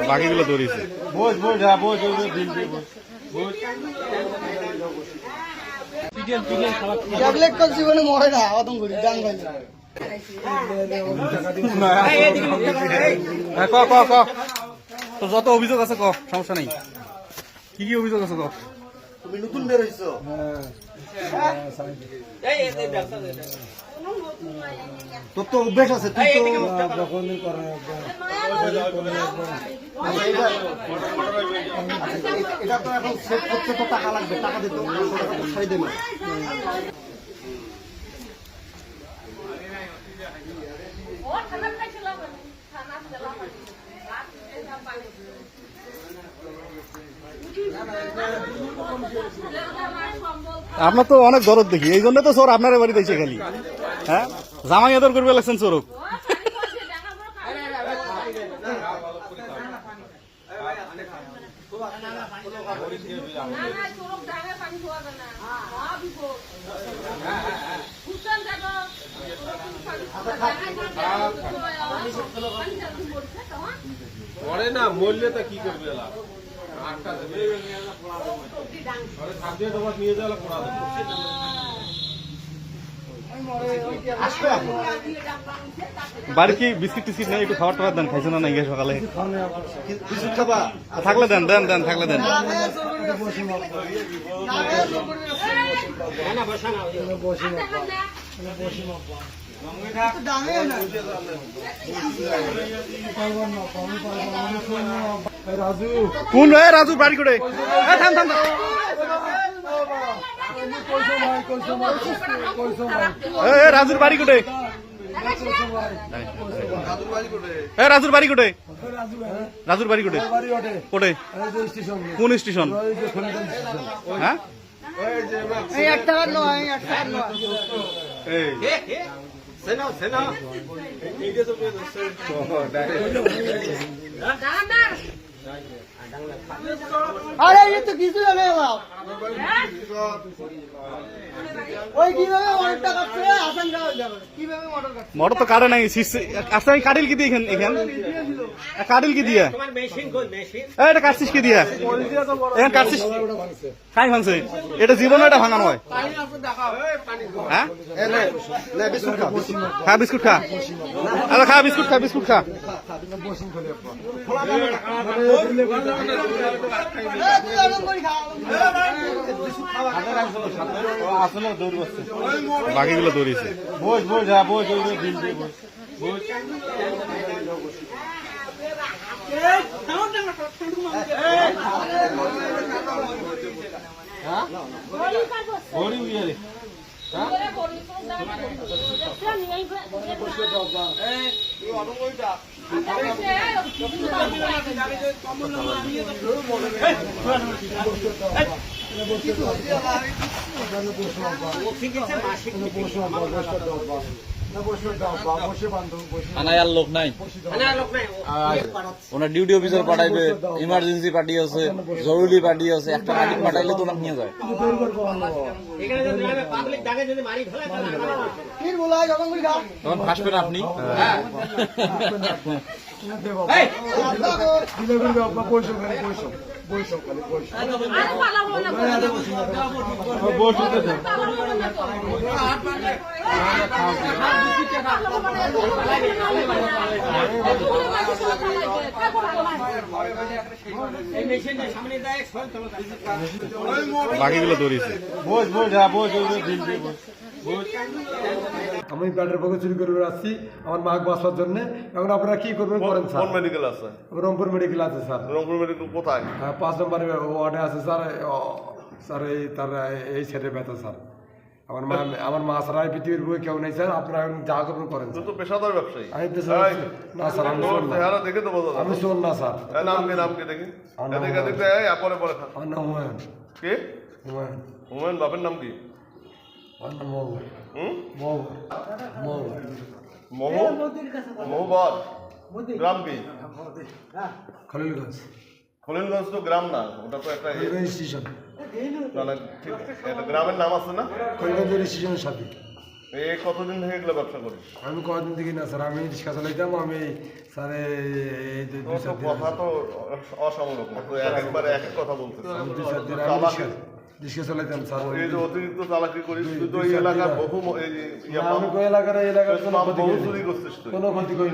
বাকিগুলো দৌড়িয়েছে বোঝ বোঝ হ্যাঁ বোঝ বোঝ জীবনে মরে না অদম করি গান গাই ক ক ক তো যত অভিযোগ আছে ক সমস্যা নেই কি কি অভিযোগ আছে ক তুমি নতুন বের হইছো তোর তো অভ্যেস আছে তুই তো যখনই করে এটা তো এখন সেট করতে তো টাকা লাগবে টাকা দিতে ছাড়ি দেবে আপনার তো অনেক দরদ দেখি এই জন্য তো চোর আপনার বাড়িতে এসে খালি হ্যাঁ জামাই আদর করবে লাগছেন চোরক না মরলে তা কি করবে নিয়ে যাওয়া পড়া বাড়ি কি বিস্কিট টিস্কিট নেই একটু খাবার টাবার দেন খাইছে না নাই সকালে থাকলে দেন দেন দেন থাকলে দেন কোন রাজু বাড়ি করে থাম থাম রাজুর বাড়ি কোটে রাজুর বাড়ি কোটে রাজুর বাড়ি কোটে কোটে কোন স্টেশন হ্যাঁ আরে এই তো কিছু জানে না ওই কিভাবে মোটরটা কাটছে আসান যাবে কিভাবে মোটর কাটছে মোটর তো কাটে নাই আসলে আমি কাটিল কি দিয়ে এখান কাটিল কি দিয়ে তোমার মেশিন কই মেশিন এটা কাটছিস কি দিয়া এখন কাটছিস খাই ভাঙছে এটা জীবনে এটা ভাঙানো হয় হ্যাঁ খা বিস্কুট খা আরে খা বিস্কুট খা বিস্কুট খা বাকিগুলো দৌড়িয়েছে বোঝ বোঝ হ্যাঁ বোঝ বোঝ আনায়ার লোক নাই ওনার ডিউটি অফিসার পাঠাইবে ইমার্জেন্সি পার্টি আছে জরুরি পার্টি আছে একটা পার্টি পাঠাইলে তো নিয়ে যায় তখন ফাঁসবেন আপনি বাকিগুলো দৌড়িয়েছে বোঝ বোঝ হ্যাঁ বোঝ আমি ব্যাটের পক্ষে চুরি করে আসছি আমার মাকে বাঁচার জন্য। এখন আপনারা কি করবেন করেন স্যার? কোন মেডিকেল আছে? রংপুর মেডিকেল আছে স্যার। রংপুর মেডিকেল কোথায়? হ্যাঁ 5 নম্বর ওয়ার্ডে আছে স্যার। স্যার এই তার এই ছেলে ব্যথা স্যার। আমার মা ছাড়া পৃথিবীর বই কেউ নেই স্যার। আপনারা যা করবেন করেন। তুই তো পেশাদার ব্যবসায়ী। আমি না স্যার, আমি শোন না। দেখে তো বোঝা যায়। আমি শোন না স্যার। নাম কি দেখি? এদিকে পরে পরে খা। আমার নাম হুমায়ুন। কি? হুমায়ুন। হুমায়ুন বাপের নাম কি? আমার নাম মহুবর। মহুবর। গ্রাম কি? খলিলগঞ্জ। খলিলগঞ্জ তো গ্রাম না, ওটা তো একটা স্টেশন। ঠিক একটা গ্রামের নাম আছে না? খলিলগঞ্জ স্টেশনের সাথে। এই কতদিন থেকে এগুলো ব্যবসা করিস? আমি কদিন থেকে না স্যার, আমি রিক্সা চালাইতাম, আমি স্যার এই দুই তোর চার তো দিন কথা তো অসামরক, তো একবারে এক এক কথা বলতেছিস। আমি দুই চার দিন আমি রিক্সা চালাইতাম স্যার। এই যে অতিরিক্ত চালাকি করিস, তুই তো এই এলাকার বহু আমি কই এলাকার বহু চুরি করছিস তুই। কোনো ক্ষতি করি